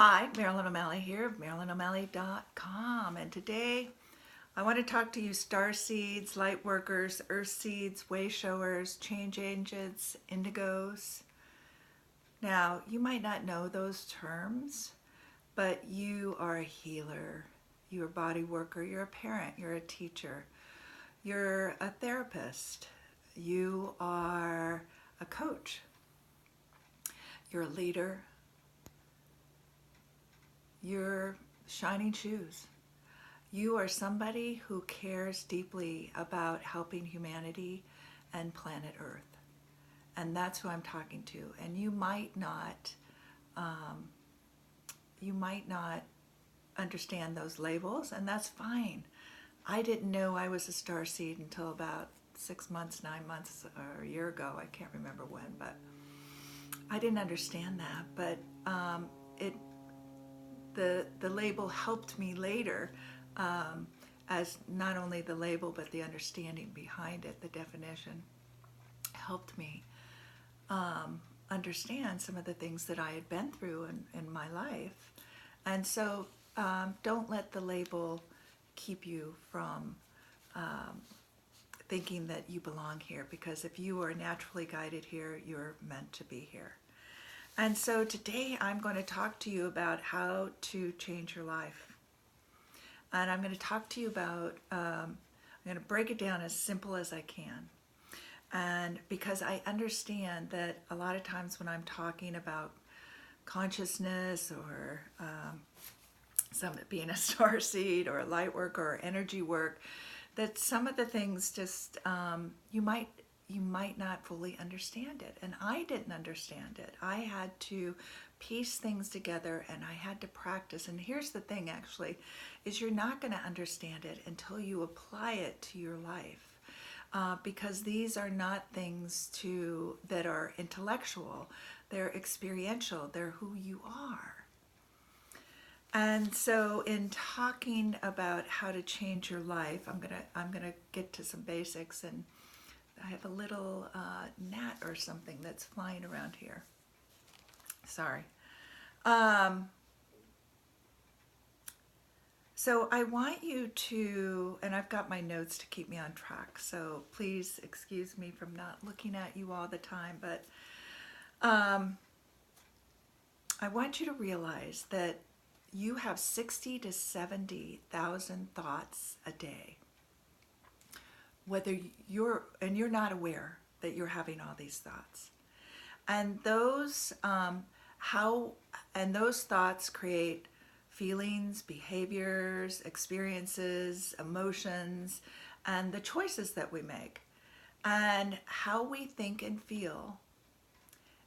Hi, Marilyn O'Malley here of MarilynO'Malley.com, and today I want to talk to you star seeds, light workers, earth seeds, way showers, change agents, indigos. Now, you might not know those terms, but you are a healer, you're a body worker, you're a parent, you're a teacher, you're a therapist, you are a coach, you're a leader, you're shining shoes. You are somebody who cares deeply about helping humanity and planet Earth. And that's who I'm talking to. And you might not understand those labels, and that's fine. I didn't know I was a star seed until about 6 months, 9 months, or a year ago. I can't remember when, but I didn't understand that. But it the label helped me later, as not only the label but the understanding behind it, the definition helped me understand some of the things that I had been through in my life. And so don't let the label keep you from thinking that you belong here, because if you are naturally guided here, you're meant to be here. And so today I'm going to talk to you about how to change your life. And I'm going to talk to you about, I'm going to break it down as simple as I can. And because I understand that a lot of times when I'm talking about consciousness or some being a star seed or a light work or energy work, that some of the things just you might not fully understand it. And I didn't understand it. I had to piece things together and I had to practice. And here's the thing, actually, is you're not going to understand it until you apply it to your life. Because these are not things that are intellectual. They're experiential. They're who you are. And so in talking about how to change your life, I'm gonna get to some basics, and I have a little gnat or something that's flying around here. Sorry. So I want you to, and I've got my notes to keep me on track, so please excuse me from not looking at you all the time, but I want you to realize that you have 60 to 70,000 thoughts a day. Whether you're not aware that you're having all these thoughts, and those thoughts create feelings, behaviors, experiences, emotions, and the choices that we make. And how we think and feel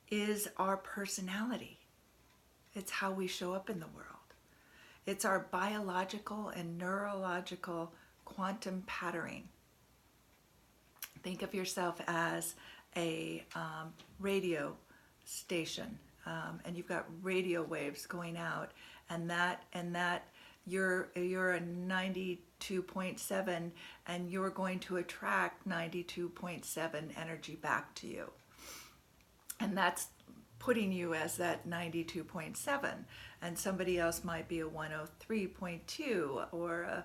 is our personality. It's how we show up in the world. It's our biological and neurological quantum patterning. Think of yourself as a radio station, and you've got radio waves going out, and that you're a 92.7, and you're going to attract 92.7 energy back to you, and that's putting you as that 92.7, and somebody else might be a 103.2 or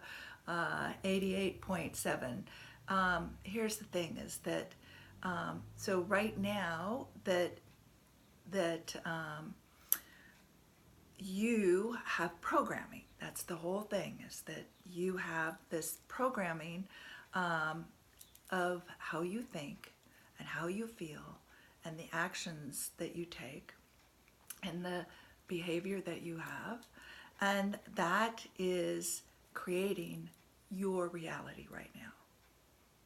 a 88.7. Here's the thing, is that so right now that you have programming. That's the whole thing, is that you have this programming of how you think and how you feel and the actions that you take and the behavior that you have, and that is creating your reality right now.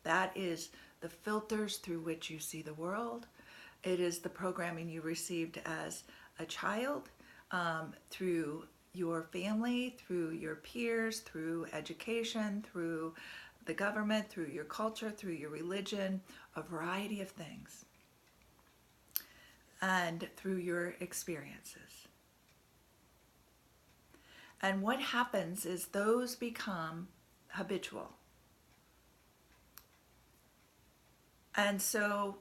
That is the filters through which you see the world. It is the programming you received as a child, through your family, through your peers, through education, through the government, through your culture, through your religion, a variety of things, and through your experiences. And what happens is those become habitual. And so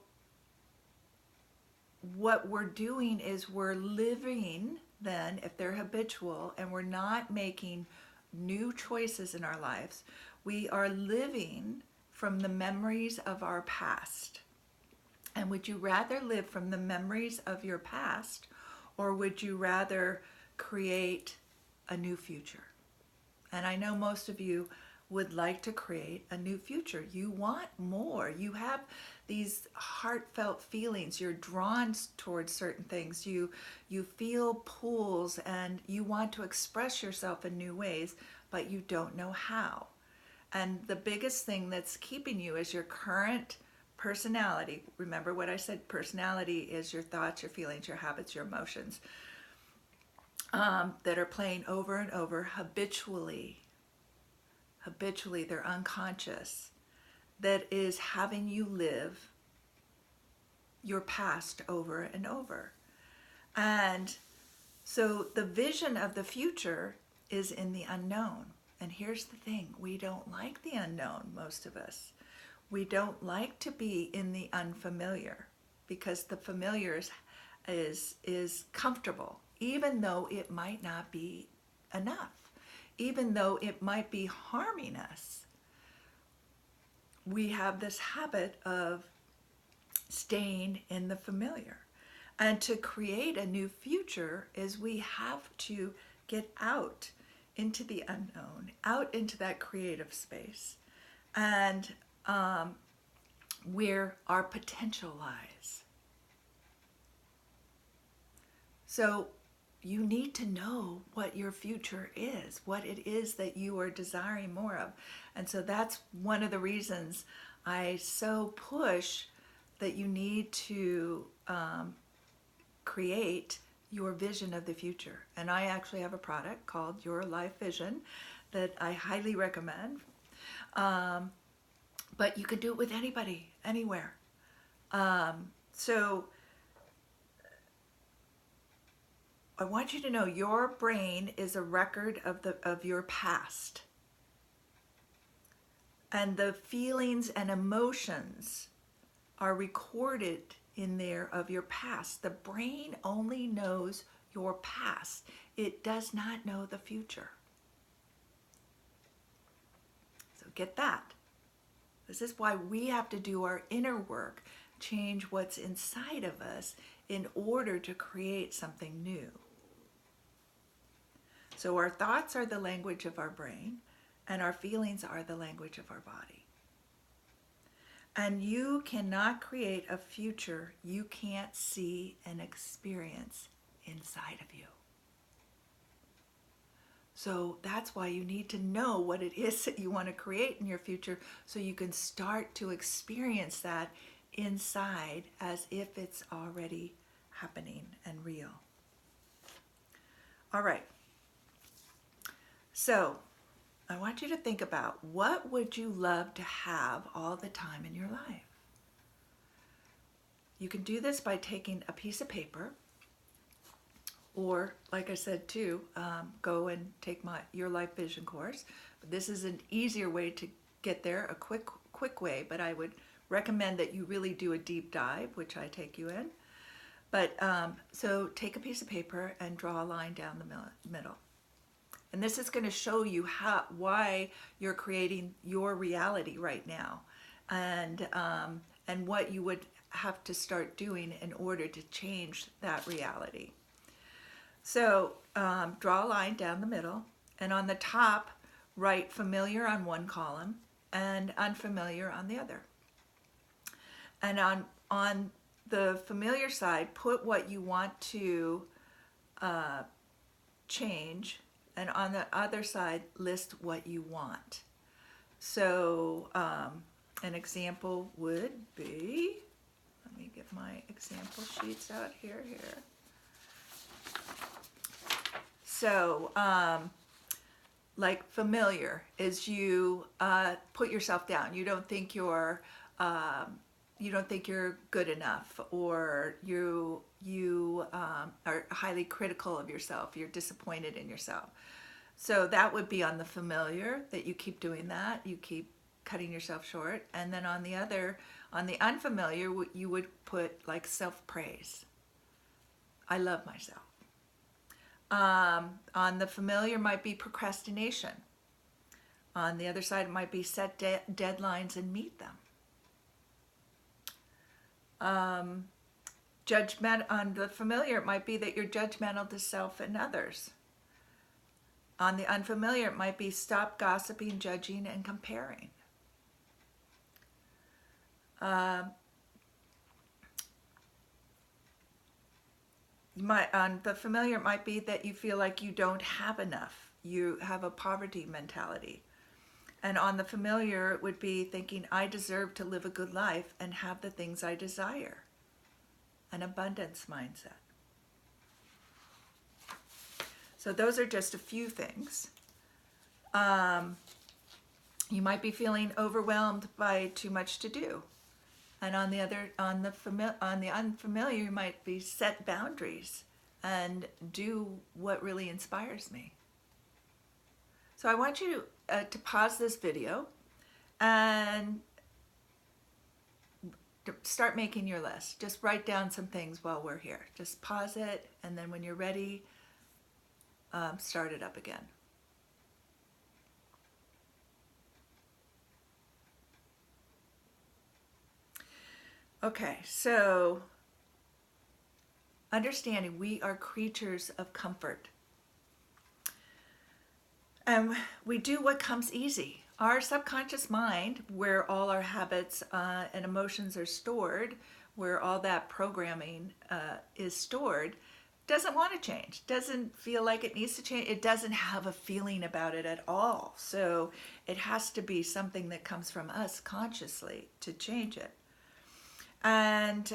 what we're doing is we're living then, if they're habitual and we're not making new choices in our lives, we are living from the memories of our past. And would you rather live from the memories of your past, or would you rather create a new future? And I know most of you would like to create a new future. You want more. You have these heartfelt feelings. You're drawn towards certain things. You feel pulls and you want to express yourself in new ways, but you don't know how. And the biggest thing that's keeping you is your current personality. Remember what I said, personality is your thoughts, your feelings, your habits, your emotions, that are playing over and over habitually. Habitually, they're unconscious. That is having you live your past over and over. And so the vision of the future is in the unknown. And here's the thing, we don't like the unknown, most of us. We don't like to be in the unfamiliar because the familiar is comfortable, even though it might not be enough, even though it might be harming us. We have this habit of staying in the familiar. And to create a new future is we have to get out into the unknown, out into that creative space, and where our potential lies. So you need to know what your future is, what it is that you are desiring more of. And so that's one of the reasons I so push that you need to create your vision of the future. And I actually have a product called Your Life Vision that I highly recommend. But you can do it with anybody, anywhere. So I want you to know your brain is a record of your past. And the feelings and emotions are recorded in there of your past. The brain only knows your past. It does not know the future. So get that. This is why we have to do our inner work, change what's inside of us in order to create something new. So our thoughts are the language of our brain, and our feelings are the language of our body. And you cannot create a future you can't see and experience inside of you. So that's why you need to know what it is that you want to create in your future so you can start to experience that inside as if it's already happening and real. All right. So I want you to think about, what would you love to have all the time in your life? You can do this by taking a piece of paper, or like I said too, go and take your Life Vision course. But this is an easier way to get there, a quick way, but I would recommend that you really do a deep dive, which I take you in. But so take a piece of paper and draw a line down the middle. And this is going to show you why you're creating your reality right now, and what you would have to start doing in order to change that reality. So draw a line down the middle, and on the top, write familiar on one column and unfamiliar on the other. And on the familiar side, put what you want to change. And on the other side, list what you want. So an example would be, let me get my example sheets out here. So like familiar is you put yourself down. You don't think you're good enough, or you are highly critical of yourself. You're disappointed in yourself. So that would be on the familiar, that you keep doing that. You keep cutting yourself short. And then on the unfamiliar, you would put like self-praise. I love myself. On the familiar might be procrastination. On the other side, it might be set deadlines and meet them. Judgment on the familiar, it might be that you're judgmental to self and others. On the unfamiliar, it might be stop gossiping, judging, and comparing. On the familiar, it might be that you feel like you don't have enough. You have a poverty mentality. And on the familiar, it would be thinking, I deserve to live a good life and have the things I desire. An abundance mindset. So those are just a few things. You might be feeling overwhelmed by too much to do. And on the unfamiliar, you might be set boundaries and do what really inspires me. So I want you to pause this video and start making your list. Just write down some things while we're here. Just pause it, and then when you're ready, start it up again. Okay, so understanding we are creatures of comfort. And we do what comes easy. Our subconscious mind, where all our habits and emotions are stored, where all that programming is stored, doesn't want to change, doesn't feel like it needs to change. It doesn't have a feeling about it at all. So it has to be something that comes from us consciously to change it. And,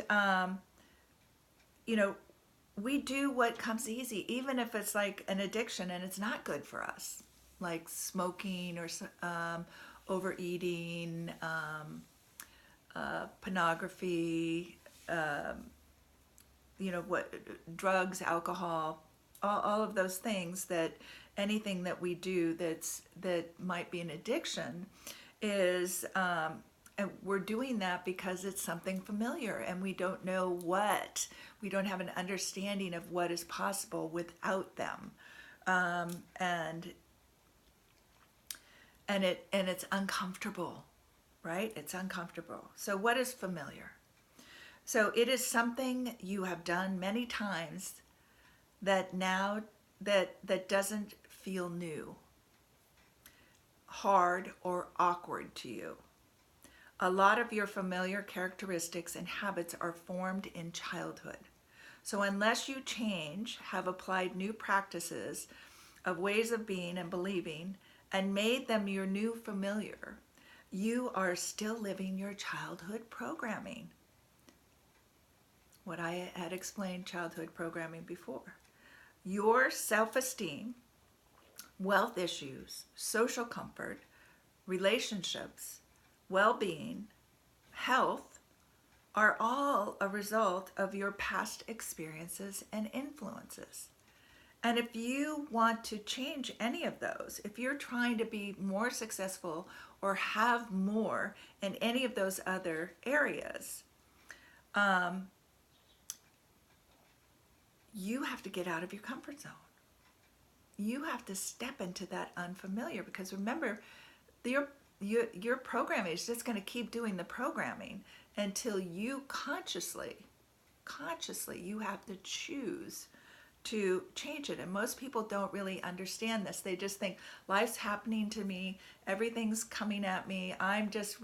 we do what comes easy, even if it's like an addiction and it's not good for us, like smoking or overeating, pornography, drugs, alcohol, all of those things, that anything that we do that might be an addiction is, and we're doing that because it's something familiar and we don't know what, we don't have an understanding of what is possible without them. And it's uncomfortable, right? It's uncomfortable. So what is familiar? So it is something you have done many times that now that doesn't feel new, hard, or awkward to you. A lot of your familiar characteristics and habits are formed in childhood. So unless you change, have applied new practices of ways of being and believing, and made them your new familiar, you are still living your childhood programming. What I had explained childhood programming before. Your self-esteem, wealth issues, social comfort, relationships, well-being, health are all a result of your past experiences and influences. And if you want to change any of those, if you're trying to be more successful or have more in any of those other areas, you have to get out of your comfort zone. You have to step into that unfamiliar, because remember, your programming is just going to keep doing the programming until you consciously you have to choose to change it. And most people don't really understand this. They just think life's happening to me, everything's coming at me, I'm just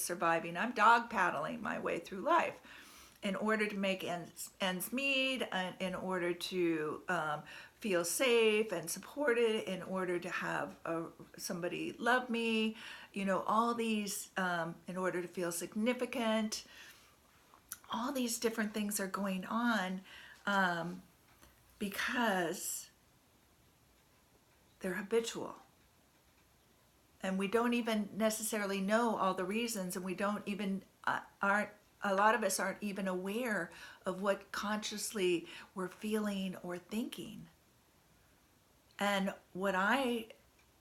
surviving, I'm dog paddling my way through life in order to make ends meet, in order to feel safe and supported, in order to have somebody love me, all these, in order to feel significant. All these different things are going on because they're habitual. And we don't even necessarily know all the reasons, and we don't even, a lot of us aren't even aware of what consciously we're feeling or thinking. And what I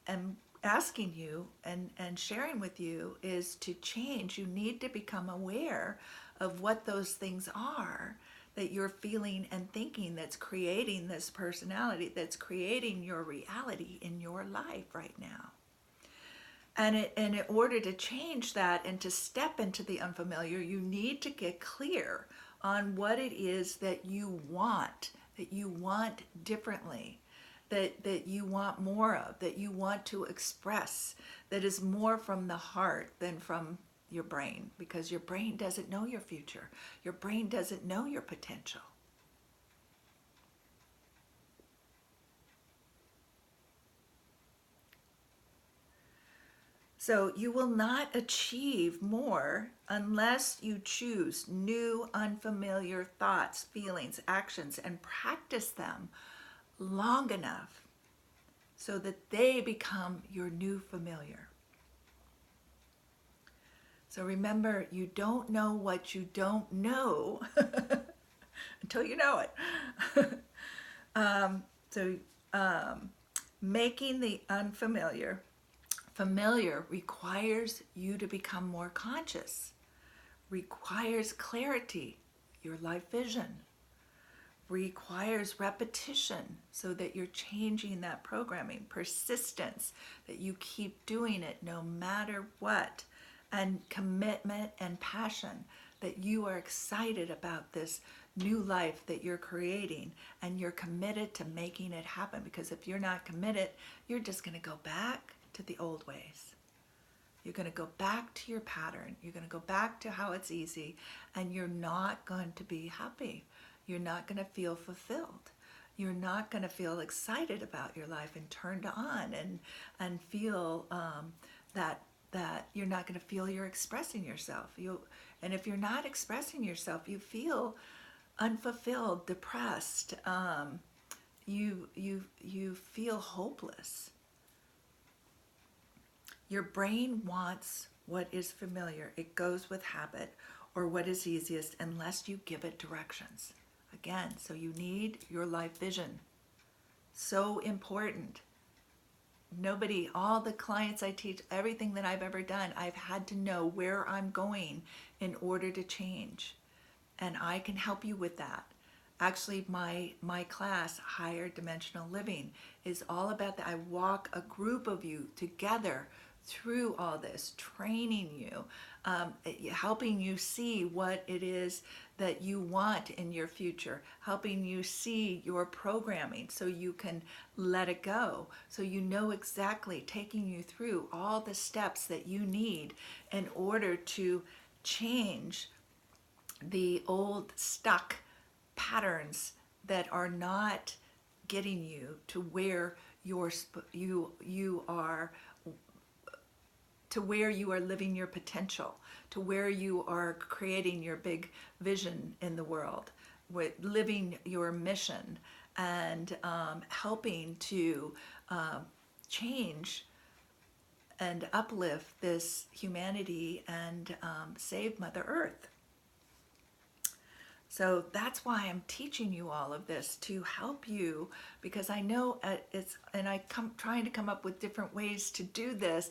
am asking you and sharing with you is to change. You need to become aware of what those things are that you're feeling and thinking that's creating this personality, that's creating your reality in your life right now. And in order to change that and to step into the unfamiliar, you need to get clear on what it is that you want differently, that you want more of, that you want to express, that is more from the heart than from your brain, because your brain doesn't know your future. Your brain doesn't know your potential. So you will not achieve more unless you choose new, unfamiliar thoughts, feelings, actions, and practice them long enough so that they become your new familiar. So remember, you don't know what you don't know until you know it. So making the unfamiliar familiar requires you to become more conscious, requires clarity, your life vision, requires repetition so that you're changing that programming, persistence, that you keep doing it no matter what, and commitment and passion, that you are excited about this new life that you're creating and you're committed to making it happen. Because if you're not committed, you're just going to go back to the old ways. You're going to go back to your pattern. You're going to go back to how it's easy, and you're not going to be happy. You're not going to feel fulfilled. You're not going to feel excited about your life and turned on and feel that you're not going to feel you're expressing yourself. And if you're not expressing yourself, you feel unfulfilled, depressed. You feel hopeless. Your brain wants what is familiar. It goes with habit or what is easiest unless you give it directions. Again, so you need your life vision. So important. All the clients I teach, everything that I've ever done, I've had to know where I'm going in order to change. And I can help you with that. Actually, my class, Higher Dimensional Living, is all about that. I walk a group of you together through all this, training you, helping you see what it is that you want in your future, helping you see your programming so you can let it go, so you know exactly, taking you through all the steps that you need in order to change the old stuck patterns that are not getting you to where you are, to where you are living your potential, to where you are creating your big vision in the world, with living your mission, and helping to change and uplift this humanity and save Mother Earth. So that's why I'm teaching you all of this, to help you, because I know trying to come up with different ways to do this,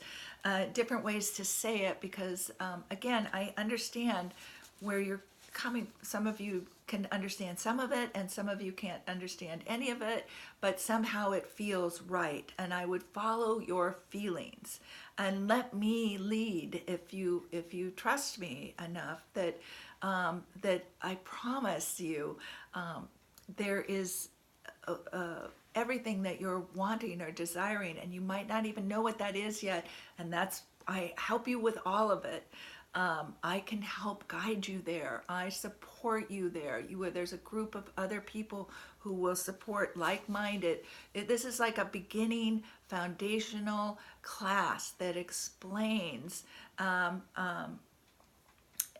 different ways to say it, because again, I understand where you're coming. Some of you can understand some of it, and some of you can't understand any of it, but somehow it feels right, and I would follow your feelings and let me lead if you trust me enough that I promise you there is everything that you're wanting or desiring, and you might not even know what that is yet, and I help you with all of it. I can help guide you there. I support you there. There's a group of other people who will support like-minded. This is like a beginning foundational class that explains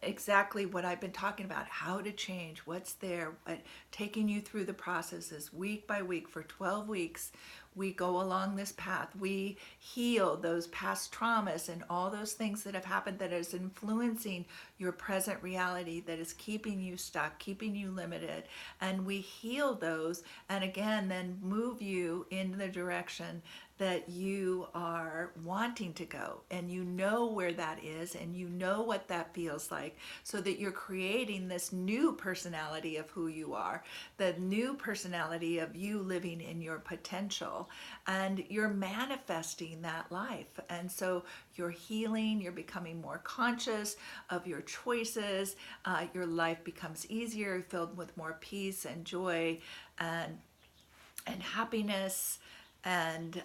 exactly what I've been talking about, how to change, what's there, taking you through the processes week by week for 12 weeks we go along this path. We heal those past traumas and all those things that have happened that is influencing your present reality, that is keeping you stuck, keeping you limited. And we heal those, and again, then move you in the direction that you are wanting to go, and you know where that is, and you know what that feels like, so that you're creating this new personality of who you are, the new personality of you living in your potential, and you're manifesting that life. And so you're healing, you're becoming more conscious of your choices, your life becomes easier, filled with more peace and joy and happiness and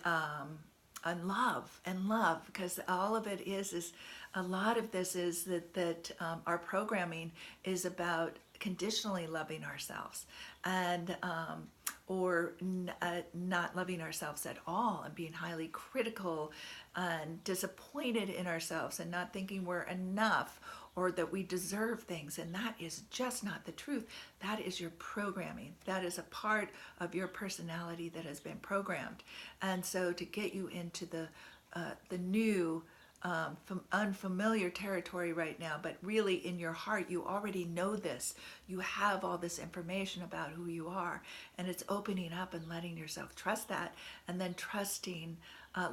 love, because all of it is a lot of this is that our programming is about conditionally loving ourselves, and or not loving ourselves at all, and being highly critical and disappointed in ourselves, and not thinking we're enough or that we deserve things. And that is just not the truth. That is your programming. That is a part of your personality that has been programmed. And so to get you into the new unfamiliar territory right now, but really in your heart you already know this. You have all this information about who you are, and it's opening up and letting yourself trust that, and then trusting,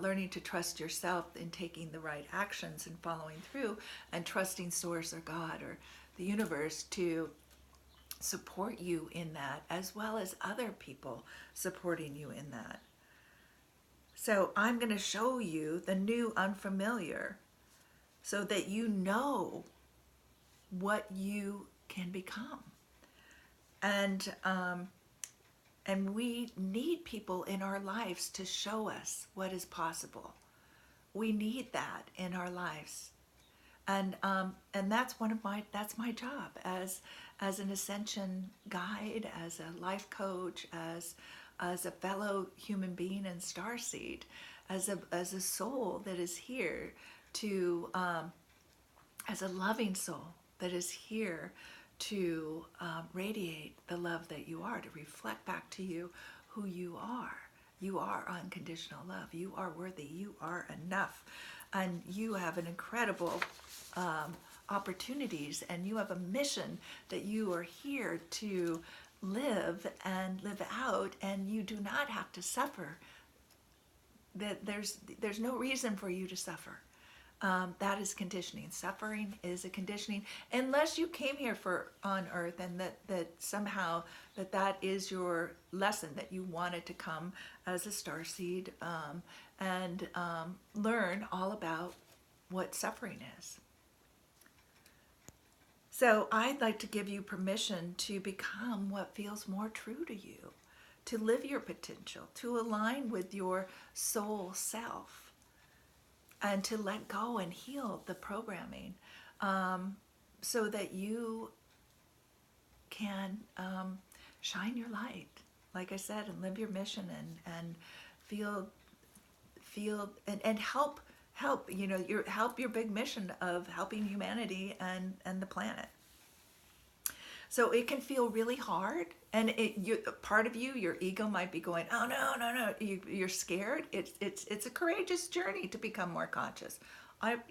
learning to trust yourself in taking the right actions and following through, and trusting Source or God or the universe to support you in that, as well as other people supporting you in that. So I'm going to show you the new unfamiliar so that you know what you can become. And we need people in our lives to show us what is possible. We need that in our lives. And that's that's my job as an ascension guide, as a life coach, as a fellow human being and starseed, as a soul that is here to, as a loving soul that is here to radiate the love that you are, to reflect back to you who you are. You are unconditional love. You are worthy. You are enough. And you have an incredible opportunities, and you have a mission that you are here to live and live out, and you do not have to suffer. That there's no reason for you to suffer. That is conditioning. Suffering is a conditioning, unless you came here on earth and that somehow that is your lesson, that you wanted to come as a starseed and learn all about what suffering is. So I'd like to give you permission to become what feels more true to you, to live your potential, to align with your soul self, and to let go and heal the programming, so that you can shine your light, like I said, and live your mission, and feel and help help your big mission of helping humanity and the planet. So it can feel really hard, and part of you, your ego might be going, oh no, you're scared. It's a courageous journey to become more conscious.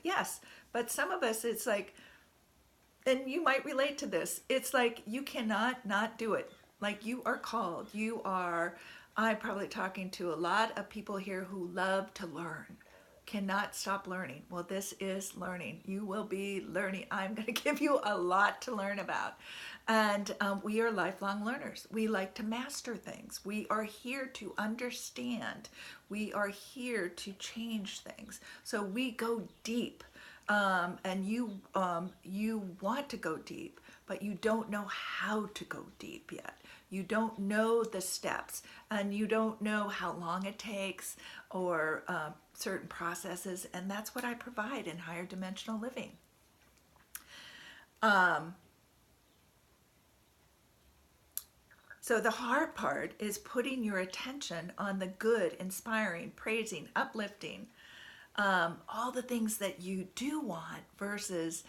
Yes, but some of us, it's like, and you might relate to this, it's like you cannot not do it. Like, you are called. I'm probably talking to a lot of people here who love to learn, cannot stop learning. Well, this is learning. You will be learning. I'm going to give you a lot to learn about. And we are lifelong learners. We like to master things. We are here to understand. We are here to change things. So we go deep. And you want to go deep, but you don't know how to go deep yet. You don't know the steps, and you don't know how long it takes, or certain processes, and that's what I provide in higher dimensional living. So the hard part is putting your attention on the good, inspiring, praising, uplifting, all the things that you do want, versus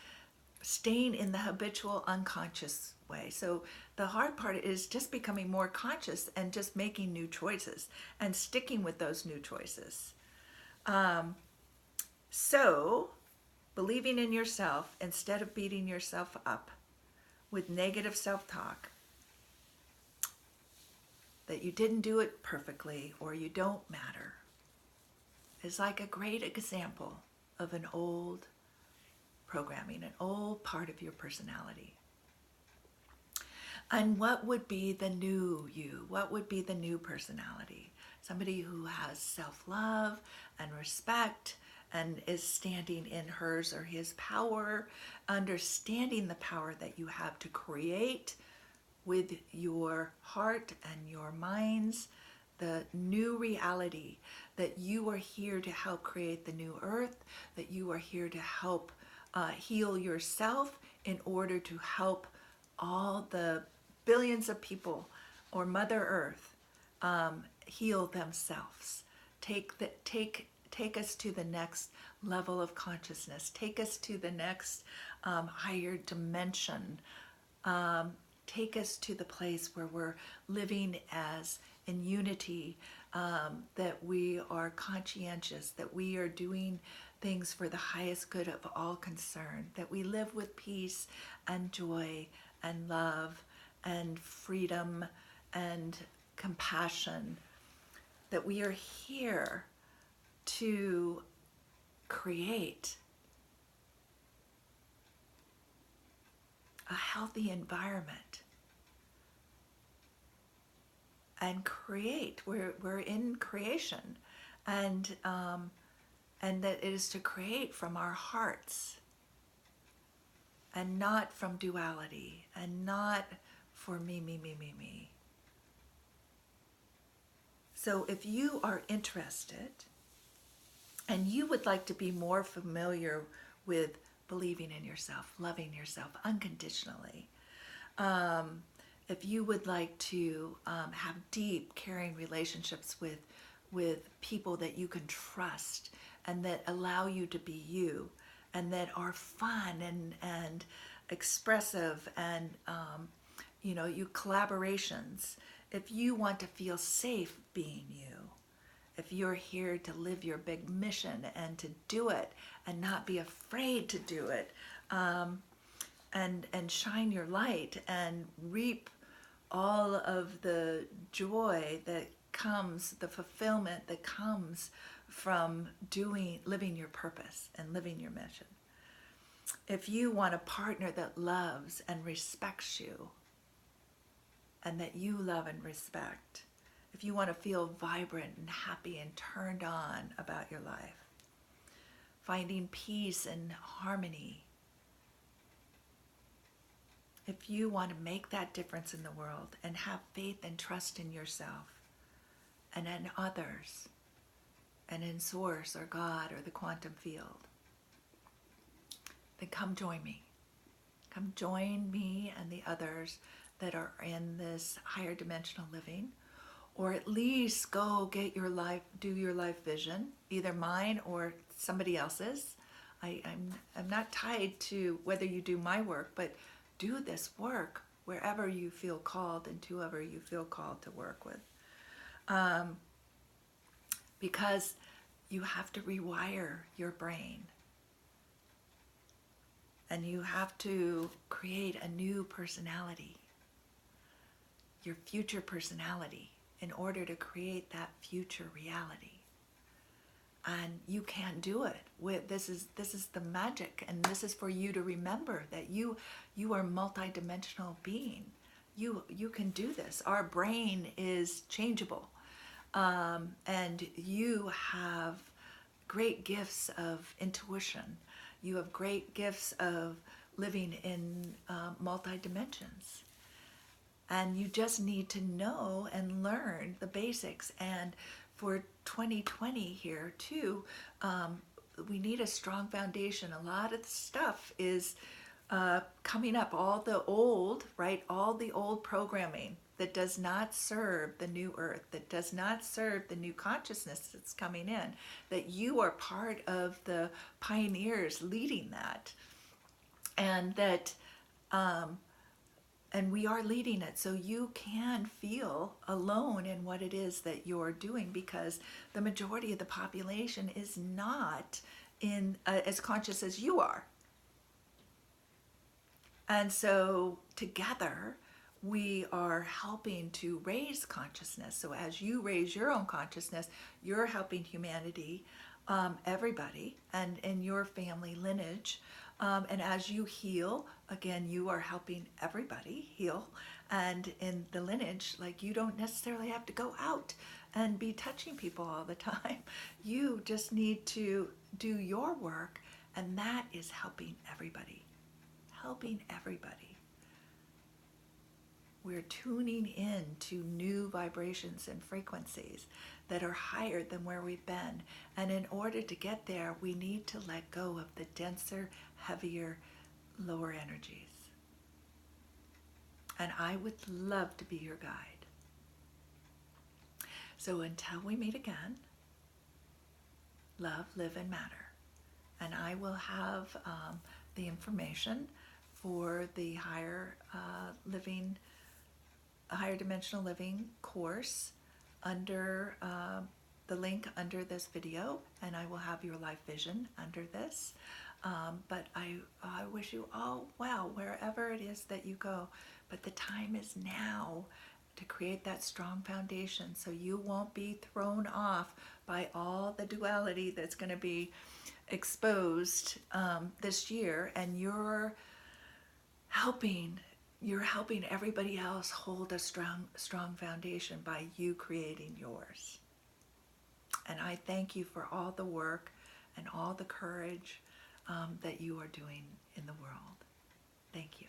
staying in the habitual unconscious way. So the hard part is just becoming more conscious and just making new choices and sticking with those new choices. So believing in yourself instead of beating yourself up with negative self-talk, that you didn't do it perfectly or you don't matter, is like a great example of an old programming, an old part of your personality. And what would be the new you? What would be the new personality? Somebody who has self-love and respect and is standing in hers or his power, understanding the power that you have to create with your heart and your minds the new reality, that you are here to help create the new earth, that you are here to help heal yourself in order to help all the billions of people or Mother Earth heal themselves. Take us to the next level of consciousness. Take us to the next higher dimension. Take us to the place where we're living as in unity, that we are conscientious, that we are doing things for the highest good of all concerned, that we live with peace and joy and love and freedom and compassion, that we are here to create a healthy environment and create. We're in creation, and that it is to create from our hearts and not from duality and not for me, me, me, me, me. So if you are interested and you would like to be more familiar with believing in yourself, loving yourself unconditionally, if you would like to have deep, caring relationships with people that you can trust and that allow you to be you and that are fun and expressive and you collaborations, if you want to feel safe being you, if you're here to live your big mission and to do it and not be afraid to do it, and shine your light and reap all of the joy that comes, the fulfillment that comes from living your purpose and living your mission. If you want a partner that loves and respects you and that you love and respect, if you want to feel vibrant and happy and turned on about your life, finding peace and harmony, if you want to make that difference in the world and have faith and trust in yourself and in others and in Source or God or the quantum field, then come join me. Come join me and the others that are in this higher dimensional living, or at least go get your life, do your life vision, either mine or somebody else's. I'm not tied to whether you do my work, but do this work wherever you feel called and to whoever you feel called to work with. Because you have to rewire your brain. And you have to create a new personality, your future personality, in order to create that future reality. And you can't do it. This is the magic, and this is for you to remember that you are a multidimensional being. You can do this. Our brain is changeable, and you have great gifts of intuition. You have great gifts of living in multi-dimensions. And you just need to know and learn the basics. And for 2020 here too, we need a strong foundation. A lot of the stuff is coming up, all the old programming that does not serve the new earth, that does not serve the new consciousness that's coming in, that you are part of the pioneers leading that. and that and we are leading it, so you can feel alone in what it is that you're doing, because the majority of the population is not in as conscious as you are. And so together we are helping to raise consciousness. So as you raise your own consciousness, you're helping humanity, everybody, and in your family lineage. And as you heal, again, you are helping everybody heal. And in the lineage, like, you don't necessarily have to go out and be touching people all the time. You just need to do your work, and that is helping everybody. Helping everybody. We're tuning in to new vibrations and frequencies that are higher than where we've been. And in order to get there, we need to let go of the denser, heavier, lower energies. And I would love to be your guide. So until we meet again, love, live, and matter. And I will have the information for the higher dimensional living course under the link under this video, and I will have your life vision under this. But I wish you all well wherever it is that you go. But the time is now to create that strong foundation, so you won't be thrown off by all the duality that's going to be exposed this year, and you're helping everybody else hold a strong foundation by you creating yours. And I thank you for all the work and all the courage that you are doing in the world. Thank you.